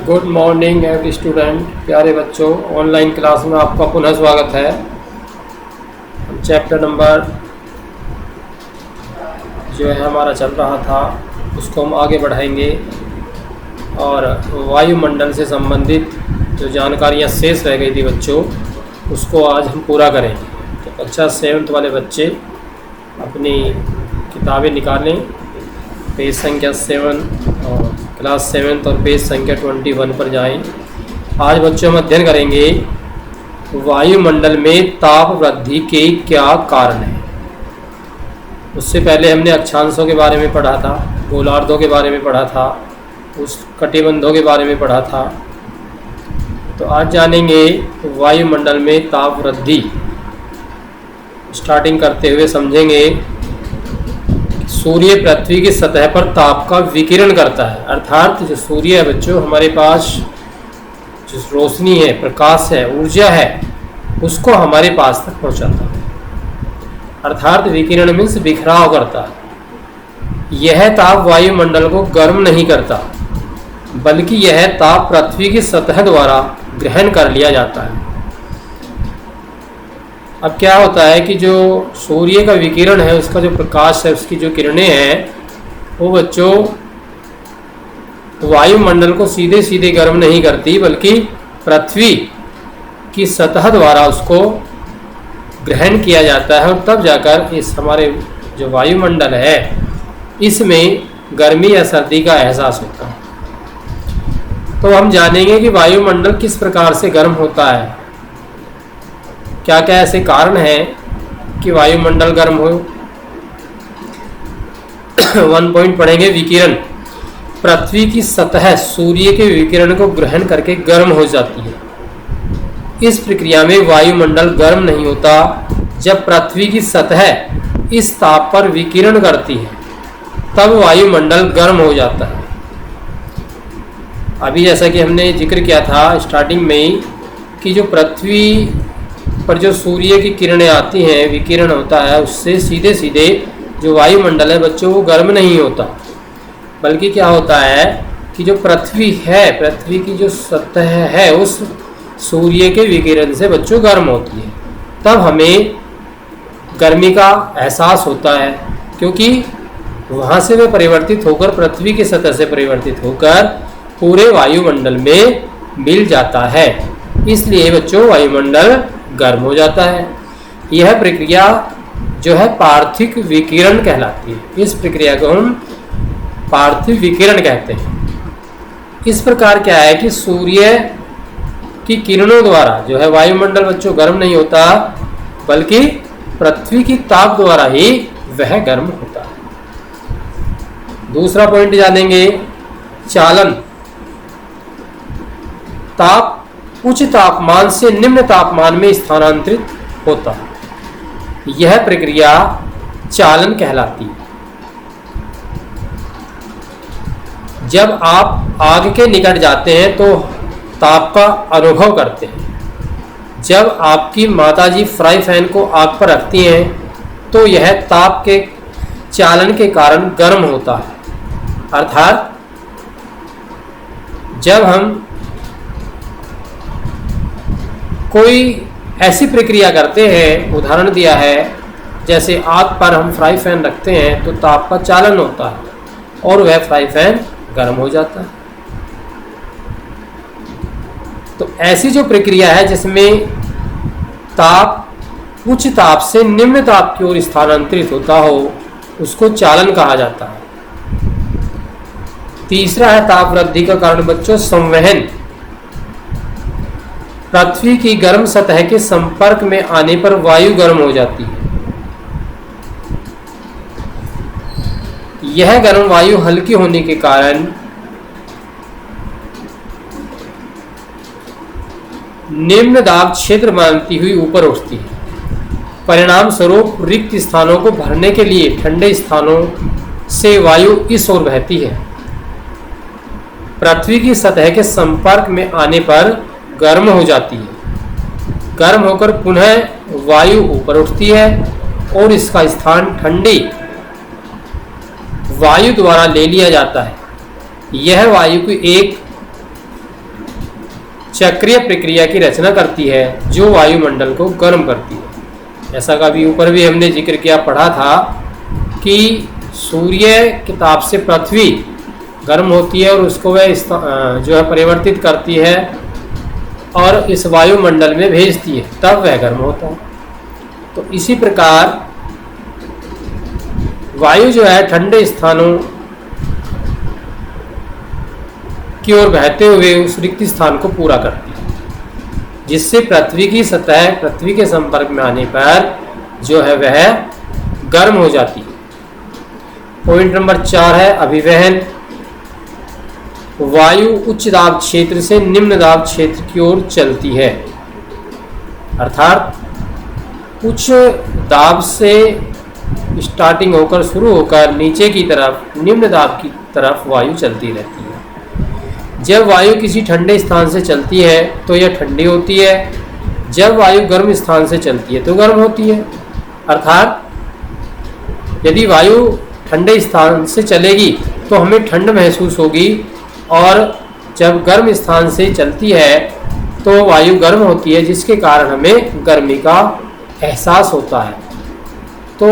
Good morning every student. प्यारे बच्चों, online class में आपका पुनः स्वागत है। चैप्टर नंबर जो है हमारा चल रहा था उसको हम आगे बढ़ाएंगे और वायुमंडल से संबंधित जो जानकारियाँ शेष रह गई थी बच्चों उसको आज हम पूरा करेंगे। तो अच्छा 7th वाले बच्चे अपनी किताबें निकालें, पेज संख्या 7 और क्लास 7 और पेज संख्या 21 पर जाएं। आज बच्चों हम अध्ययन करेंगे वायुमंडल में ताप वृद्धि के क्या कारण हैं। उससे पहले हमने अक्षांशों के बारे में पढ़ा था, गोलार्धों के बारे में पढ़ा था, उस कटिबंधों के बारे में पढ़ा था। तो आज जानेंगे वायुमंडल में ताप वृद्धि। स्टार्टिंग करते हुए समझेंगे सूर्य पृथ्वी की सतह पर ताप का विकिरण करता है, अर्थात जो सूर्य है बच्चों हमारे पास जो रोशनी है, प्रकाश है, ऊर्जा है, उसको हमारे पास तक पहुंचाता है। अर्थात विकिरण मीन्स बिखराव करता है। यह ताप वायुमंडल को गर्म नहीं करता बल्कि यह ताप पृथ्वी की सतह द्वारा ग्रहण कर लिया जाता है। अब क्या होता है कि जो सूर्य का विकिरण है, उसका जो प्रकाश है, उसकी जो किरणें हैं वो बच्चों वायुमंडल को सीधे सीधे गर्म नहीं करती बल्कि पृथ्वी की सतह द्वारा उसको ग्रहण किया जाता है और तब जाकर इस हमारे जो वायुमंडल है इसमें गर्मी या सर्दी का एहसास होता है। तो हम जानेंगे कि वायुमंडल किस प्रकार से गर्म होता है, क्या क्या ऐसे कारण हैं कि वायुमंडल गर्म हो। 1 पॉइंट पढ़ेंगे, विकिरण। पृथ्वी की सतह सूर्य के विकिरण को ग्रहण करके गर्म हो जाती है। इस प्रक्रिया में वायुमंडल गर्म नहीं होता। जब पृथ्वी की सतह इस ताप पर विकिरण करती है तब वायुमंडल गर्म हो जाता है। अभी जैसा कि हमने जिक्र किया था स्टार्टिंग में ही कि जो पृथ्वी पर जो सूर्य की किरणें आती हैं, विकिरण होता है, उससे सीधे सीधे जो वायुमंडल है बच्चों वो गर्म नहीं होता बल्कि क्या होता है कि जो पृथ्वी है, पृथ्वी की जो सतह है उस सूर्य के विकिरण से बच्चों गर्म होती है। तब हमें गर्मी का एहसास होता है क्योंकि वहाँ से वह परिवर्तित होकर पृथ्वी की सतह से परिवर्तित होकर पूरे वायुमंडल में मिल जाता है। इसलिए बच्चों वायुमंडल गर्म हो जाता है। यह प्रक्रिया जो है पार्थिव विकिरण कहलाती है। इस प्रक्रिया को हम पार्थिव विकिरण कहते हैं। इस प्रकार क्या है कि सूर्य की किरणों द्वारा जो है वायुमंडल बच्चों गर्म नहीं होता बल्कि पृथ्वी की ताप द्वारा ही वह गर्म होता है। दूसरा पॉइंट जानेंगे, चालन। ताप उच्च तापमान से निम्न तापमान में स्थानांतरित होता है। यह प्रक्रिया चालन कहलाती है। जब आप आग के निकट जाते हैं तो ताप का अनुभव करते हैं। जब आपकी माताजी फ्राई पैन को आग पर रखती हैं तो यह ताप के चालन के कारण गर्म होता है। अर्थात जब हम कोई ऐसी प्रक्रिया करते हैं, उदाहरण दिया है जैसे आग पर हम फ्राई पैन रखते हैं तो ताप का चालन होता है और वह फ्राई पैन गर्म हो जाता है। तो ऐसी जो प्रक्रिया है जिसमें ताप उच्च ताप से निम्न ताप की ओर स्थानांतरित होता हो उसको चालन कहा जाता है। तीसरा है ताप वृद्धि का कारण बच्चों संवहन। पृथ्वी की गर्म सतह के संपर्क में आने पर वायु गर्म हो जाती है। यह गर्म वायु हल्की होने के कारण निम्न दाब क्षेत्र बनती हुई ऊपर उठती है। परिणाम स्वरूप रिक्त स्थानों को भरने के लिए ठंडे स्थानों से वायु इस ओर बहती है। पृथ्वी की सतह के संपर्क में आने पर गर्म हो जाती है। गर्म होकर पुनः वायु ऊपर उठती है और इसका स्थान ठंडी वायु द्वारा ले लिया जाता है। यह वायु की एक चक्रीय प्रक्रिया की रचना करती है जो वायुमंडल को गर्म करती है। जैसा कभी ऊपर भी हमने जिक्र किया, पढ़ा था कि सूर्य के ताप से पृथ्वी गर्म होती है और उसको वह जो है परिवर्तित करती है और इस वायुमंडल में भेजती है, तब वह गर्म होता है। तो इसी प्रकार वायु जो है ठंडे स्थानों की ओर बहते हुए उस रिक्त स्थान को पूरा करती है, जिससे पृथ्वी की सतह पृथ्वी के संपर्क में आने पर जो है वह गर्म हो जाती है। पॉइंट नंबर 4 है अभिवहन। वायु उच्च दाब क्षेत्र से निम्न दाब क्षेत्र की ओर चलती है, अर्थात उच्च दाब से स्टार्टिंग होकर शुरू होकर नीचे की तरफ निम्न दाब की तरफ वायु चलती रहती है। जब वायु किसी ठंडे स्थान से चलती है तो यह ठंडी होती है, जब वायु गर्म स्थान से चलती है तो गर्म होती है। अर्थात यदि वायु ठंडे स्थान से चलेगी तो हमें ठंड महसूस होगी, और जब गर्म स्थान से चलती है तो वायु गर्म होती है, जिसके कारण हमें गर्मी का एहसास होता है। तो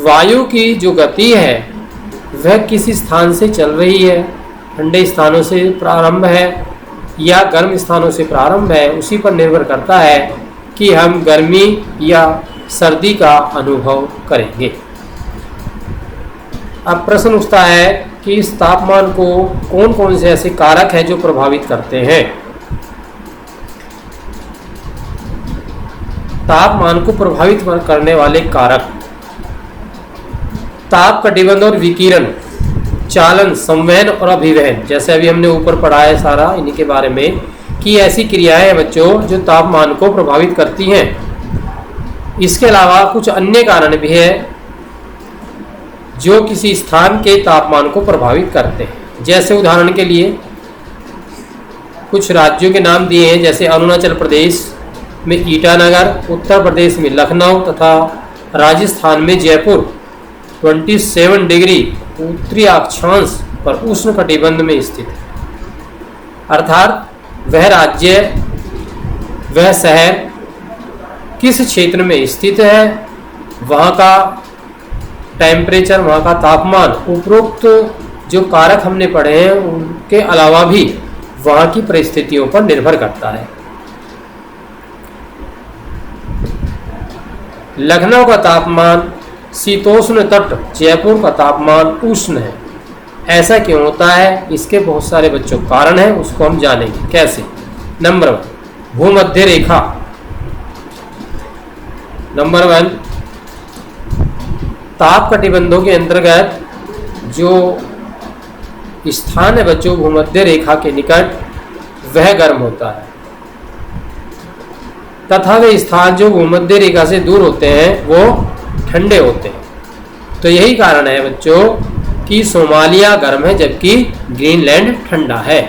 वायु की जो गति है वह किस स्थान से चल रही है, ठंडे स्थानों से प्रारंभ है या गर्म स्थानों से प्रारंभ है, उसी पर निर्भर करता है कि हम गर्मी या सर्दी का अनुभव करेंगे। अब प्रश्न उठता है कि इस तापमान को कौन कौन से ऐसे कारक हैं जो प्रभावित करते हैं। तापमान को प्रभावित करने वाले कारक ताप कटिबंध और विकिरण, चालन, संवहन और अभिवहन। जैसे अभी हमने ऊपर पढ़ा है सारा इन्हीं के बारे में कि ऐसी क्रियाएं हैं बच्चों जो तापमान को प्रभावित करती हैं। इसके अलावा कुछ अन्य कारण भी है जो किसी स्थान के तापमान को प्रभावित करते हैं। जैसे उदाहरण के लिए कुछ राज्यों के नाम दिए हैं, जैसे अरुणाचल प्रदेश में ईटानगर, उत्तर प्रदेश में लखनऊ तथा राजस्थान में जयपुर 27 डिग्री उत्तरी अक्षांश पर उष्ण कटिबंध में स्थित है। अर्थात वह राज्य, वह शहर किस क्षेत्र में स्थित है, वहाँ का टेम्परेचर, वहाँ का तापमान उपरोक्त जो कारक हमने पढ़े हैं उनके अलावा भी वहाँ की परिस्थितियों पर निर्भर करता है। लखनऊ का तापमान शीतोष्ण तट, जयपुर का तापमान उष्ण है। ऐसा क्यों होता है? इसके बहुत सारे बच्चों कारण हैं, उसको हम जानेंगे कैसे। नंबर 1 भूमध्य रेखा। नंबर 1 ताप कटिबंधों के अंतर्गत जो स्थान है बच्चों भूमध्य रेखा के निकट, वह गर्म होता है, तथा वे स्थान जो भूमध्य रेखा से दूर होते हैं वो ठंडे होते हैं। तो यही कारण है बच्चों कि सोमालिया गर्म है जबकि ग्रीनलैंड ठंडा है।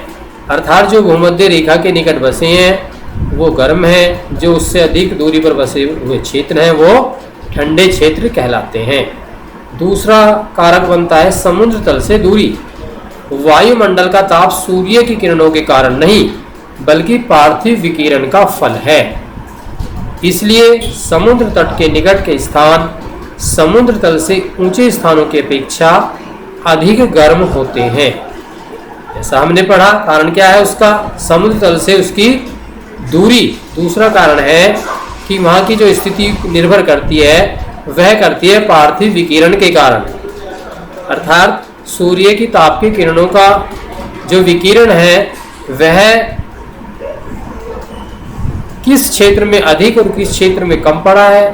अर्थात जो भूमध्य रेखा के निकट बसे हैं वो गर्म है, जो उससे अधिक दूरी पर बसे हुए क्षेत्र हैं वो ठंडे क्षेत्र कहलाते हैं। दूसरा कारक बनता है समुद्र तल से दूरी। वायुमंडल का ताप सूर्य की किरणों के कारण नहीं बल्कि पार्थिव विकिरण का फल है। इसलिए समुद्र तट के निकट के स्थान समुद्र तल से ऊंचे स्थानों की अपेक्षा अधिक गर्म होते हैं। ऐसा हमने पढ़ा। कारण क्या है उसका? समुद्र तल से उसकी दूरी। दूसरा कारण है कि वहाँ की जो स्थिति निर्भर करती है वह करती है पार्थिव विकिरण के कारण। अर्थात सूर्य की ताप की किरणों का जो विकिरण है वह किस क्षेत्र में अधिक और किस क्षेत्र में कम पड़ा है,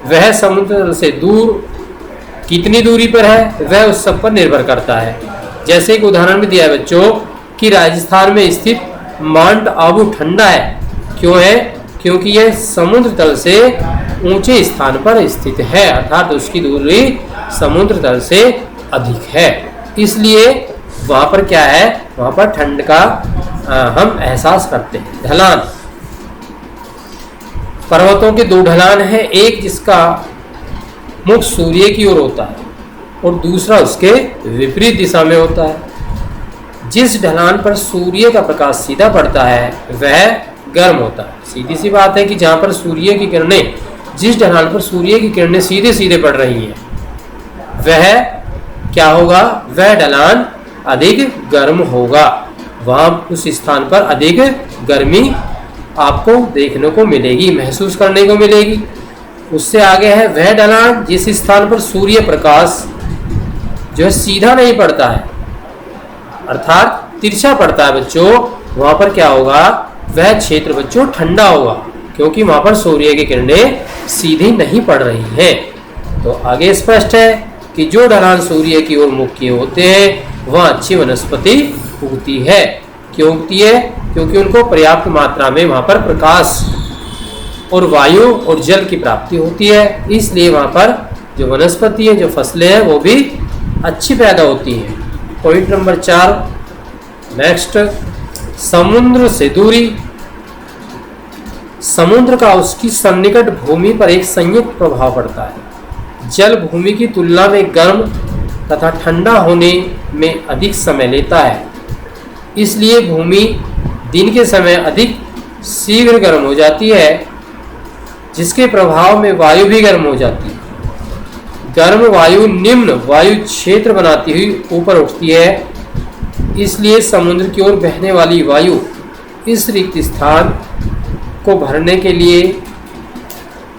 वह समुद्र से दूर कितनी दूरी पर है, वह उस सब पर निर्भर करता है। जैसे एक उदाहरण भी दिया है बच्चों कि राजस्थान में स्थित माउंट आबू ठंडा है। क्यों है? क्योंकि यह समुद्र तल से ऊंचे स्थान पर स्थित है, अर्थात उसकी दूरी समुद्र तल से अधिक है। इसलिए वहाँ पर क्या है, वहाँ पर ठंड का हम एहसास करते हैं। ढलान, पर्वतों के 2 ढलान है, एक जिसका मुख सूर्य की ओर होता है और दूसरा उसके विपरीत दिशा में होता है। जिस ढलान पर सूर्य का प्रकाश सीधा पड़ता है वह गर्म होता है। सीधी सी बात है कि जहाँ पर सूर्य की किरणें, जिस ढलान पर सूर्य की किरणें सीधे सीधे पड़ रही हैं वह क्या होगा, वह ढलान अधिक गर्म होगा। वहाँ उस स्थान पर अधिक गर्मी आपको देखने को मिलेगी, महसूस करने को मिलेगी। उससे आगे है वह ढलान जिस स्थान पर सूर्य प्रकाश जो है सीधा नहीं पड़ता है, अर्थात तिरछा पड़ता है बच्चों, वहां पर क्या होगा, वह क्षेत्र बच्चों ठंडा होगा, क्योंकि वहां पर सूर्य की किरणें सीधी नहीं पड़ रही हैं। तो आगे स्पष्ट है कि जो ढलान सूर्य की ओर मुख किए होते हैं वह अच्छी वनस्पति उगती है। क्यों उगती है? क्योंकि उनको पर्याप्त मात्रा में वहां पर प्रकाश और वायु और जल की प्राप्ति होती है, इसलिए वहां पर जो वनस्पति है, जो फसलें हैं वो भी अच्छी पैदा होती हैं। पॉइंट नंबर 4 नेक्स्ट, समुद्र से दूरी। समुद्र का उसकी सन्निकट भूमि पर एक संयुक्त प्रभाव पड़ता है। जल भूमि की तुलना में गर्म तथा ठंडा होने में अधिक समय लेता है, इसलिए भूमि दिन के समय अधिक शीघ्र गर्म हो जाती है, जिसके प्रभाव में वायु भी गर्म हो जाती है। गर्म वायु निम्न वायु क्षेत्र बनाती हुई ऊपर उठती है, इसलिए समुद्र की ओर बहने वाली वायु इस रिक्त स्थान को भरने के लिए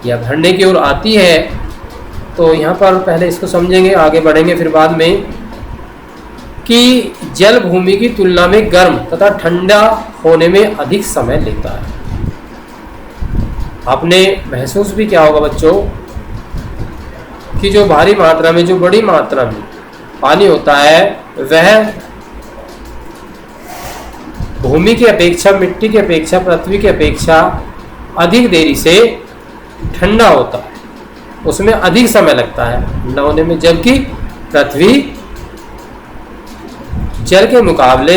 या भरने की ओर आती है। तो यहाँ पर पहले इसको समझेंगे, आगे बढ़ेंगे फिर बाद में, कि जल भूमि की तुलना में गर्म तथा ठंडा होने में अधिक समय लेता है। आपने महसूस भी किया होगा बच्चों कि जो भारी मात्रा में, जो बड़ी मात्रा में पानी होता है वह भूमि की अपेक्षा, मिट्टी की अपेक्षा, पृथ्वी की अपेक्षा अधिक देरी से ठंडा होता है, उसमें अधिक समय लगता है ठंडा होने में, जबकि पृथ्वी जल के मुकाबले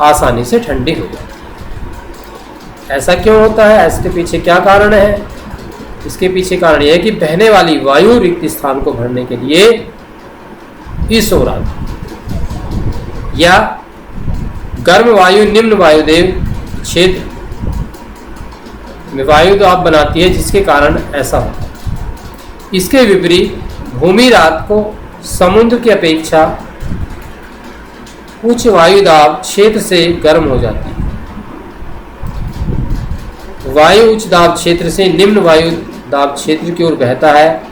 आसानी से ठंडी हो जाती है। ऐसा क्यों होता है? इसके पीछे क्या कारण है? इसके पीछे कारण यह है कि बहने वाली वायु रिक्त स्थान को भरने के लिए इस ओर आती, या गर्म वायु निम्न वायुदेव क्षेत्र में वायु दाब बनाती है, जिसके कारण ऐसा होता है। इसके विपरीत भूमि रात को समुद्र की अपेक्षा उच्च वायु दाब क्षेत्र से गर्म हो जाती है। वायु उच्च दाब क्षेत्र से निम्न वायु दाब क्षेत्र की ओर बहता है।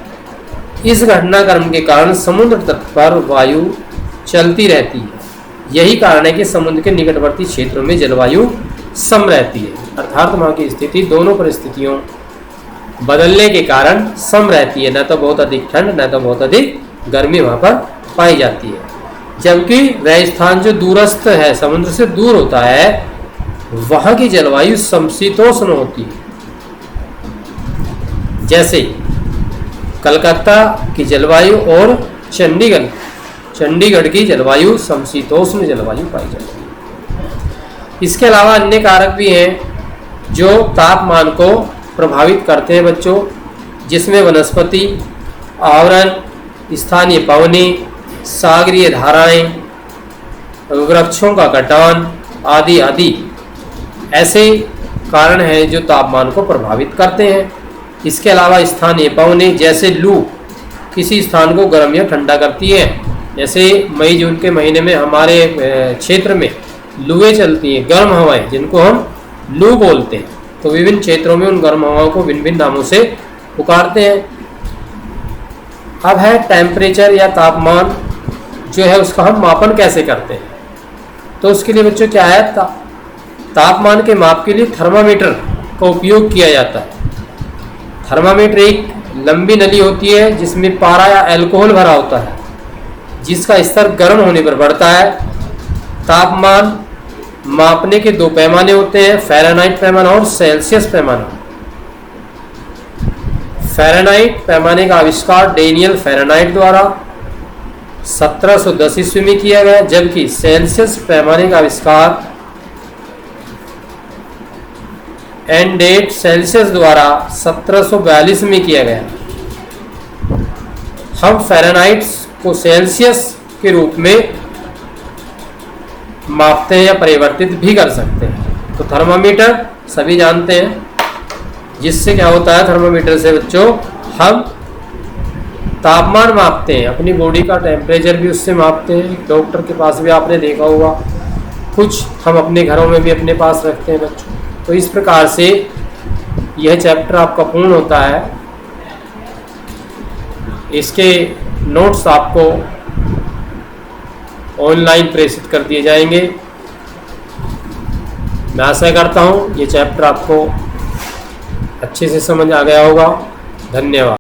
इस घटनाक्रम के कारण समुद्र तट पर वायु चलती रहती है। यही कारण है कि समुद्र के निकटवर्ती क्षेत्रों में जलवायु सम रहती है, अर्थात वहाँ की स्थिति दोनों परिस्थितियों बदलने के कारण सम रहती है, न तो बहुत अधिक ठंड न तो बहुत अधिक गर्मी वहाँ पर पाई जाती है। जबकि वह स्थान जो दूरस्थ है, समुद्र से दूर होता है, वहाँ की जलवायु समशीतोष्ण होती है। जैसे कलकत्ता की जलवायु और चंडीगढ़ की जलवायु समशीतोष्ण जलवायु पाई जाती है। इसके अलावा अन्य कारक भी हैं जो तापमान को प्रभावित करते हैं बच्चों, जिसमें वनस्पति, आवरण, स्थानीय पवनें, सागरीय धाराएं, वृक्षों का कटान आदि आदि ऐसे कारण हैं जो तापमान को प्रभावित करते हैं। इसके अलावा स्थानीय पवनें जैसे लू किसी स्थान को गर्म या ठंडा करती है। जैसे मई जून के महीने में हमारे क्षेत्र में लुएं चलती हैं, गर्म हवाएं, जिनको हम लू बोलते हैं। तो विभिन्न क्षेत्रों में उन गर्म हवाओं को भिन्न भिन्न नामों से पुकारते हैं। अब है टेम्परेचर या तापमान जो है उसका हम मापन कैसे करते हैं। तो उसके लिए बच्चों क्या है, तापमान के माप के लिए थर्मामीटर का उपयोग किया जाता है। थर्मामीटर एक लंबी नली होती है जिसमें पारा या अल्कोहल भरा होता है, जिसका स्तर गर्म होने पर बढ़ता है। तापमान मापने के दो पैमाने होते हैं, फ़ारेनहाइट पैमाना और सेल्सियस पैमाना। फ़ारेनहाइट पैमाने का आविष्कार डेनियल फ़ारेनहाइट द्वारा 1710 ईस्वी में किया गया, जबकि सेल्सियस पैमाने का आविष्कार एंडेट सेल्सियस द्वारा 1742 में किया गया। हम फ़ारेनहाइट को सेल्सियस के रूप में मापते हैं या परिवर्तित भी कर सकते हैं। तो थर्मामीटर सभी जानते हैं, जिससे क्या होता है, थर्मामीटर से बच्चों हम तापमान मापते हैं, अपनी बॉडी का टेम्परेचर भी उससे मापते हैं। डॉक्टर के पास भी आपने देखा होगा, कुछ हम अपने घरों में भी अपने पास रखते हैं बच्चों। तो इस प्रकार से यह चैप्टर आपका पूर्ण होता है। इसके नोट्स आपको ऑनलाइन प्रेषित कर दिए जाएंगे। मैं आशा करता हूँ ये चैप्टर आपको अच्छे से समझ आ गया होगा। धन्यवाद।